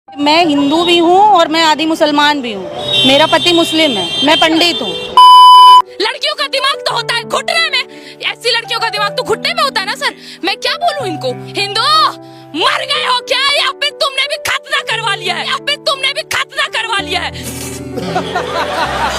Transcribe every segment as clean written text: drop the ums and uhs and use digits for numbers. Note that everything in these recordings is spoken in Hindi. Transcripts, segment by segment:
मैं हिंदू भी हूँ और मैं आदि मुसलमान भी हूँ। मेरा पति मुस्लिम है, मैं पंडित हूँ। लड़कियों का दिमाग तो होता है घुटने में, ऐसी लड़कियों का दिमाग तो घुटने में होता है ना सर। मैं क्या बोलूँ इनको? हिंदू मर गए हो क्या, या फिर तुमने भी खतना करवा लिया है, या फिर तुमने भी खतना करवा लिया है?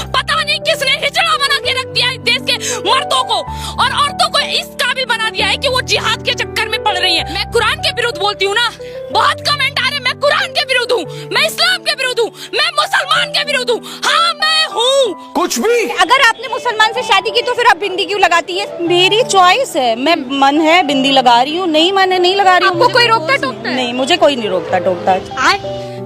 पता नहीं किसने हिजड़ा बना के रख दिया है देश के मर्दों को, और औरतों को इस काबिल बना दिया है कि वो जिहाद के चक्कर में पड़ रही है। मैं कुरान के विरुद्ध बोलती हूँ ना, बहुत कमेंट आ रहे, मैं कुरान के विरुद्ध हूँ, मैं इस्लाम के विरुद्ध हूँ, मैं मुसलमान के विरुद्ध हूँ। हाँ मैं हूँ। कुछ भी। अगर आपने मुसलमान से शादी की तो फिर आप बिंदी क्यों लगाती है? मेरी चॉइस है, मैं मन है बिंदी लगा रही हूँ, नहीं मन है नहीं लगा रही हूँ। आपको कोई रोकता टोकता है? नहीं, मुझे कोई नहीं रोकता टोकता।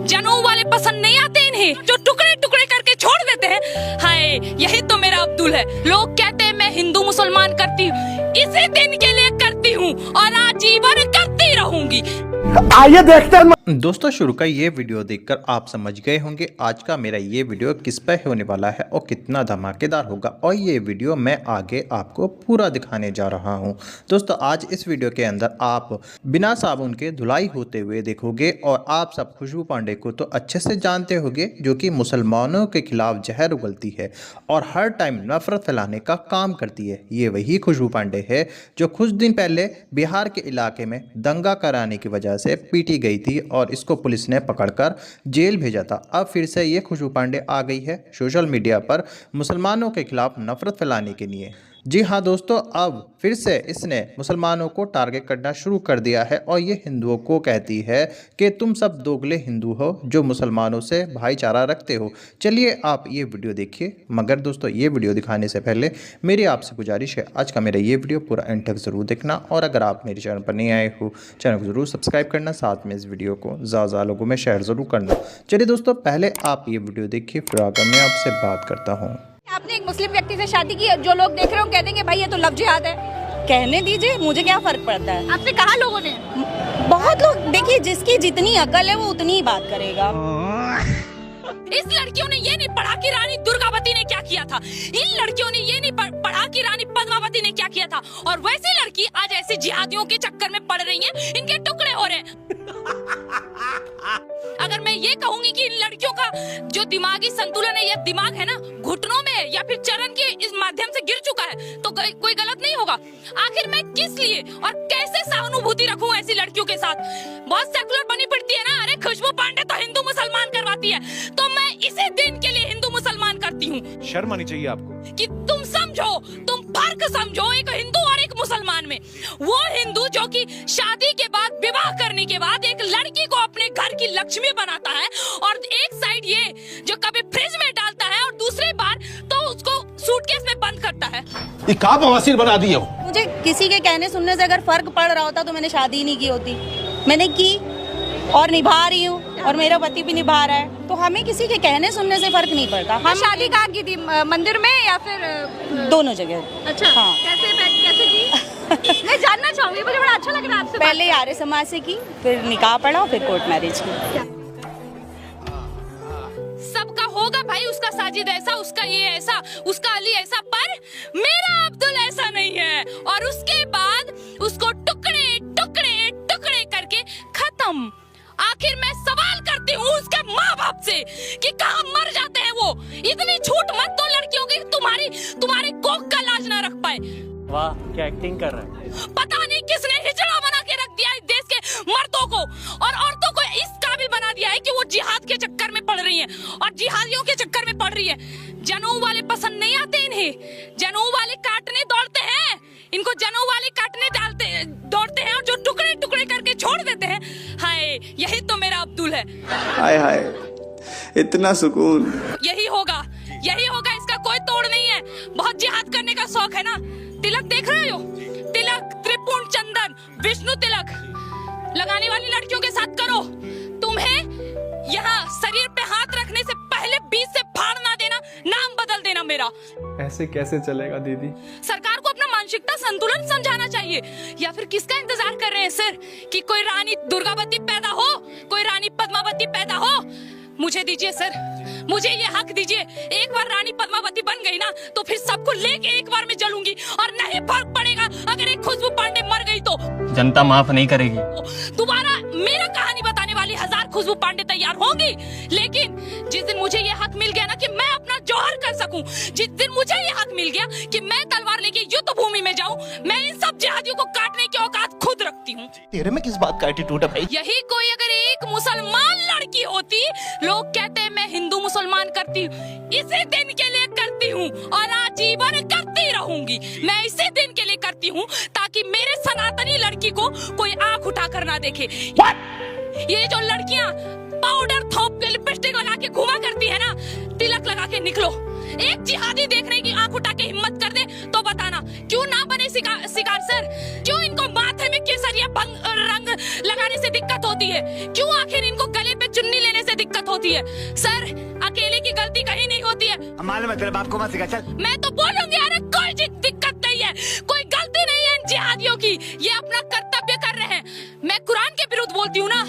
जनेऊ वाले पसंद नहीं आते इन्हें, जो टुकड़े टुकड़े करके छोड़ देते हैं। हाय यही तो मेरा अब्दुल है। लोग कहते हैं मैं हिंदू मुसलमान करती हूँ, इसी दिन के लिए करती हूँ और आजीवन करती रहूंगी। आइए देखते हैं। दोस्तों शुरू का ये वीडियो देखकर आप समझ गए होंगे आज का मेरा ये वीडियो किस पे होने वाला है और कितना धमाकेदार होगा, और ये वीडियो मैं आगे आपको पूरा दिखाने जा रहा हूँ। दोस्तों आज इस वीडियो के अंदर आप बिना साबुन के धुलाई होते हुए देखोगे, और आप सब खुशबू पांडे को तो अच्छे से जानते होंगे, जो कि मुसलमानों के खिलाफ जहर उगलती है और हर टाइम नफरत फैलाने का काम करती है। ये वही खुशबू पांडे है जो कुछ दिन पहले बिहार के इलाके में दंगा कराने की वजह से पीटी गई थी और इसको पुलिस ने पकड़कर जेल भेजा था। अब फिर से ये खुशबू पांडे आ गई है सोशल मीडिया पर मुसलमानों के खिलाफ नफरत फैलाने के लिए। जी हाँ दोस्तों, अब फिर से इसने मुसलमानों को टारगेट करना शुरू कर दिया है और ये हिंदुओं को कहती है कि तुम सब दोगले हिंदू हो जो मुसलमानों से भाईचारा रखते हो। चलिए आप ये वीडियो देखिए, मगर दोस्तों ये वीडियो दिखाने से पहले मेरी आपसे गुजारिश है आज का मेरा ये वीडियो पूरा एंड तक ज़रूर देखना, और अगर आप मेरे चैनल पर नहीं आए हो चैनल को ज़रूर सब्सक्राइब करना, साथ में इस वीडियो को ज़्यादा लोगों में शेयर ज़रूर करना। चलिए दोस्तों पहले आप ये वीडियो देखिए, फिर आकर मैं आपसे बात करता हूँ। आपने एक मुस्लिम व्यक्ति से शादी की, जो लोग देख रहे हो कहते हैं भाई ये तो लव जिहाद है। कहने दीजिए, मुझे क्या फर्क पड़ता है? आपने कहा लोगों ने? बहुत लोग, देखिए जिसकी जितनी अकल है वो उतनी ही बात करेगा। इस लड़कियों ने ये नहीं पढ़ा कि रानी दुर्गावती ने क्या किया था, इन लड़कियों ने ये नहीं पढ़ा कि रानी पद्मावती ने क्या किया था, और वैसी लड़की आज ऐसे जिहादियों के चक्कर में पड़ रही हैं, इनके टुकड़े हो रहे हैं। अगर मैं ये कहूंगी कि इन लड़कियों का जो दिमागी संतुलन है, ये दिमाग है ना घुटनों में या फिर चरण के इस माध्यम से गिर चुका है, तो कोई गलत नहीं होगा। आखिर मैं किस लिए और कैसे सहानुभूति रखूं ऐसी लड़कियों के साथ? बहुत सेकुलर बनी पड़ती है ना, अरे खुशबू पांडे तो हिंदू मुसलमान करवाती है, तो मैं इसी दिन के लिए हिंदू मुसलमान करती हूँ। शर्म आनी चाहिए आपको कि तुम समझो, तुम फर्क समझो एक हिंदू और एक मुसलमान में। वो हिंदू जो कि शादी के बाद, विवाह करने के बाद एक लड़की को अपने घर की लक्ष्मी बनाता है, और एक साइड ये जो कभी फ्रिज में डालता है और दूसरी बार तो उसको सूटकेस में बंद करता है। ये का बवासीर बना दिए हो। मुझे किसी के कहने सुनने से अगर फर्क पड़ रहा होता तो मैंने शादी ही नहीं की होती। मैंने की और निभा रही हूँ, और मेरा पति भी निभा रहा है, तो हमें किसी के कहने सुनने से फर्क नहीं पड़ता। हम शादी कहाँ की थी, मंदिर में या फिर दोनों जगह। अच्छा हाँ। कैसे की? मैं जानना चाहूंगी, मुझे बड़ा अच्छा लग रहा है आपसे। पहले आर्य समाज से की, फिर निकाह पढ़ा, फिर कोर्ट मैरिज की। सबका होगा भाई, उसका साजिद ऐसा, उसका ये ऐसा, उसका अली ऐसा, पर मेरा अब्दुल ऐसा नहीं है। और उसके बाद उसको टुकड़े टुकड़े टुकड़े करके खत्म। आखिर मैं सवाल करती हूँ उसके माँ बाप से कि कहाँ मर जाते हैं वो। इतनी छूट मत दो लड़कियों की, तुम्हारे कोख का लाज ना रख पाए। वाह क्या एक्टिंग कर रहा है। पता नहीं किसने हिजड़ा बना के रख दिया है देश के मर्दों को, और औरतों को इस काबिल बना दिया है कि वो जिहाद के चक्कर में पड़ रही हैं और जिहादियों के चक्कर में पड़ रही है। जनेऊ वाले पसंद नहीं आते इन्हें, जनेऊ वाले काटने दौड़ते हैं, इनको जनेऊ वाले काटने दौड़ते हैं, और जो टुकड़े टुकड़े करके छोड़ देते हैं। हाय यही तो मेरा अब्दुल है। हाय हाय इतना सुकून। यही होगा, इसका कोई तोड़ नहीं है। बहुत जिहाद करने का शौक है ना। तिलक देख रहे हो, तिलक, त्रिपुण चंदन, विष्णु तिलक लगाने वाली लड़कियों के साथ करो। तुम्हें यहाँ शरीर पे हाथ रखने से पहले बीच से फाड़ ना देना, नाम बदल देना मेरा। ऐसे कैसे चलेगा दीदी? सरकार को अपना मानसिकता संतुलन समझाना चाहिए, या फिर किसका इंतजार कर रहे हैं सर कि कोई रानी दुर्गावती पैदा हो, कोई रानी पद्मावती पैदा हो? मुझे दीजिए सर, मुझे ये हक दीजिए। एक बार रानी पद्मावती बन गई ना तो फिर सबको लेके एक बार में जलूंगी, और नहीं फर्क पड़ेगा अगर एक खुशबू पांडे मर गई तो। जनता माफ नहीं करेगी। दोबारा मेरा कहानी बताने वाली 1000 खुशबू पांडे तैयार होंगी, लेकिन जिस दिन मुझे ये हक मिल गया ना कि मैं अपना जौहर कर सकूं, जिस दिन मुझे ये हक मिल गया कि मैं तलवार लेके युद्ध भूमि में जाऊं, मैं इन सब जिहादियों को काटने की औकात खुद रखती हूँ। तेरे में किस बात का एटीट्यूड है भाई? यही कोई अगर एक मुसलमान लड़की होती, लोग कहते हैं मैं हिंदू मुसलमान करती हूँ, इसी दिन के लिए करती हूँ और आजीवन करती रहूंगी। मैं इसी दिन के लिए करती हूँ ताकि मेरे सनातनी लड़की को कोई आंख उठाकर ना देखे। ये जो लड़कियां पाउडर थोप के लिपस्टिक लगा के घुमा करती है ना, तिलक लगा के निकलो। एक जिहादी देखने की आंख उठा के हिम्मत कर दे तो बताना, क्यों ना बने शिकार सर? क्यों इनको माथे में केसरिया रंग लगाने से दिक्कत होती है? क्यों आखिर इनको गले पे चुन्नी लेने से दिक्कत होती है? सर, अकेले की गलती कहीं नहीं होती है। मालूम है तेरे बाप को मत सिखा, चल। मैं तो बोलूंगी यार, कोई दिक्कत नहीं है, कोई गलती नहीं है इन जिहादियों की, ये अपना कर्तव्य कर रहे हैं। मैं कुरान के विरुद्ध बोलती हूँ ना,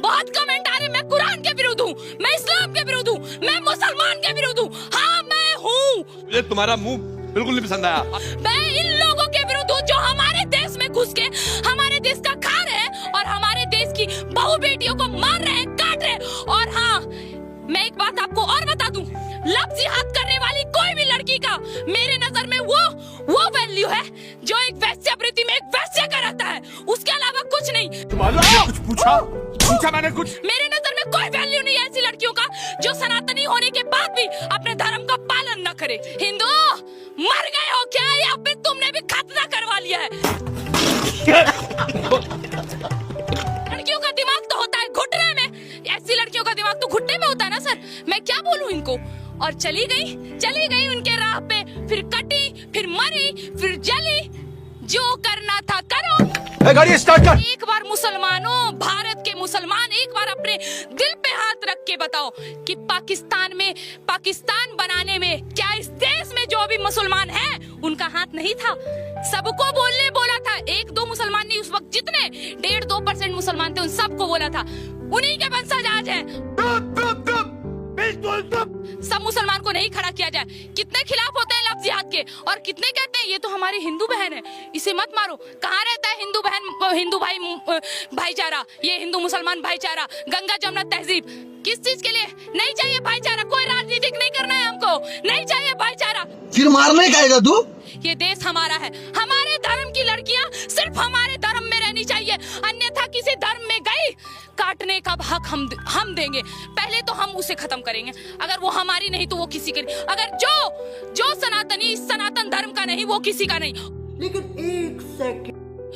बहुत कमेंट आ रहे, मैं कुरान के विरुद्ध हूँ, मैं इस्लाम के विरुद्ध हूँ, मैं मुसलमान के विरुद्ध हूँ। हाँ, मैं हूँ। मुझे तुम्हारा मुंह बिल्कुल नहीं पसंद आया। मैं इन लोगों के विरुद्ध हूँ जो हमारे देश में घुस के हमारे देश का खा रहे हैं और हमारे देश की बहू बेटियों को मार रहे हैं, काट रहे हैं। और हाँ, मैं एक बात आपको और बता दूं, लफ्ज़ जिहाद करने वाली कोई भी लड़की का मेरे नजर में वो वैल्यू है जो एक वैश्यावृत्ति में एक वैश्य का रहता है, उसके अलावा कुछ नहीं। तुम्हारा कुछ पूछा मैंने कुछ? मेरे नजर में कोई वैल्यू नहीं है ऐसी लड़कियों का जो सनातनी होने के बाद भी अपने धर्म का पालन न करे। हिंदू मर गए हो क्या, या फिर तुमने भी खतना करवा लिया है? लड़कियों का दिमाग तो होता है घुटने में, ऐसी लड़कियों का दिमाग तो घुटने में होता है ना सर। मैं क्या बोलूं इनको? और चली गई उनके राह पे, फिर कटी, फिर मरी, फिर जली। जो करना था करो। गाड़ी स्टार्ट कर। एक बार मुसलमानों, भारत के मुसलमान, एक बार अपने दिल पे हाथ रख के बताओ कि पाकिस्तान बनाने में क्या इस देश में जो भी मुसलमान हैं उनका हाथ नहीं था? सबको बोला था। एक दो मुसलमान नहीं, उस वक्त जितने 1.5-2% मुसलमान थे उन सबको बोला था उन्हीं के वंशज आज हैं। सब मुसलमान को नहीं खड़ा किया जाए। कितने खिलाफ होते हैं लफ्ज़ जिहाद के और कितने कहते हैं ये तो हमारी हिंदू बहन है, इसे मत मारो। कहाँ रहता है हिंदू बहन, हिंदू भाईचारा, ये हिंदू मुसलमान भाईचारा, गंगा जमुना तहजीब? किस चीज के लिए नहीं चाहिए भाईचारा? कोई राजनीतिक नहीं करना है हमको, नहीं चाहिए भाईचारा। फिर मारने का आएगा तू? ये देश हमारा है, हमारे धर्म की लड़कियां सिर्फ हमारे धर्म में रहनी चाहिए, अन्यथा किसी धर्म में गई काटने का हक हम देंगे। पहले तो हम उसे खत्म करेंगे, अगर वो हमारी नहीं तो वो किसी के नहीं। अगर जो सनातनी सनातन धर्म का नहीं वो किसी का नहीं। लेकिन एक सेकंड,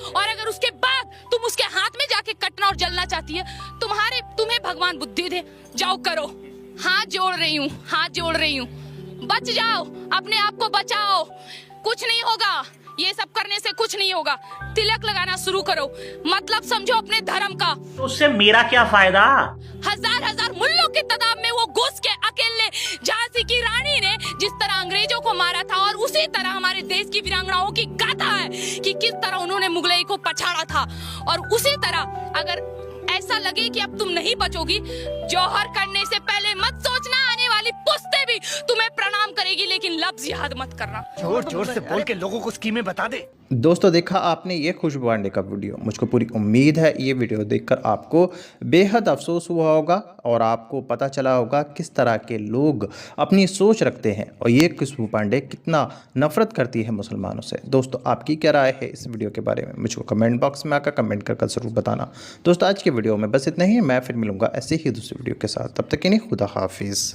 और अगर उसके बाद तुम उसके हाथ में जाके कटना और जलना चाहती है, तुम्हें भगवान बुद्धि दे, जाओ करो। हाथ जोड़ रही हूँ, बच जाओ, अपने आप को बचाओ, कुछ नहीं होगा, ये सब करने से कुछ नहीं होगा। तिलक लगाना शुरू करो, मतलब समझो अपने धर्म का। तो उससे मेरा क्या फायदा? हजार मुल्लों की तादाद में वो घुस के अकेले झांसी की रानी ने जिस तरह अंग्रेजों को मारा था, और उसी तरह हमारे देश की वीरांगनाओं की गाथा है कि किस तरह उन्होंने मुगलई को पछाड़ा था। और उसी तरह अगर ऐसा लगे कि अब तुम नहीं बचोगी, जौहर करने से पहले मत सोचना आने वाली पुश्तें भी तुम्हें प्रणाम करेगी, लेकिन लफ्ज़ जिहाद मत करना। जोर से बोल के लोगों को स्कीमें बता दे। दोस्तों, देखा आपने ये खुशबू पांडे का वीडियो। मुझको पूरी उम्मीद है ये वीडियो देखकर आपको बेहद अफसोस हुआ होगा और आपको पता चला होगा किस तरह के लोग अपनी सोच रखते हैं और ये खुशबू पांडे कितना नफरत करती है मुसलमानों से। दोस्तों, आपकी क्या राय है इस वीडियो के बारे में? मुझको कमेंट बॉक्स में आकर कमेंट कर ज़रूर बताना। दोस्तों, आज के वीडियो में बस इतना ही। मैं फिर मिलूंगा ऐसे ही दूसरी वीडियो के साथ। तब तक के लिए खुदा हाफिज़।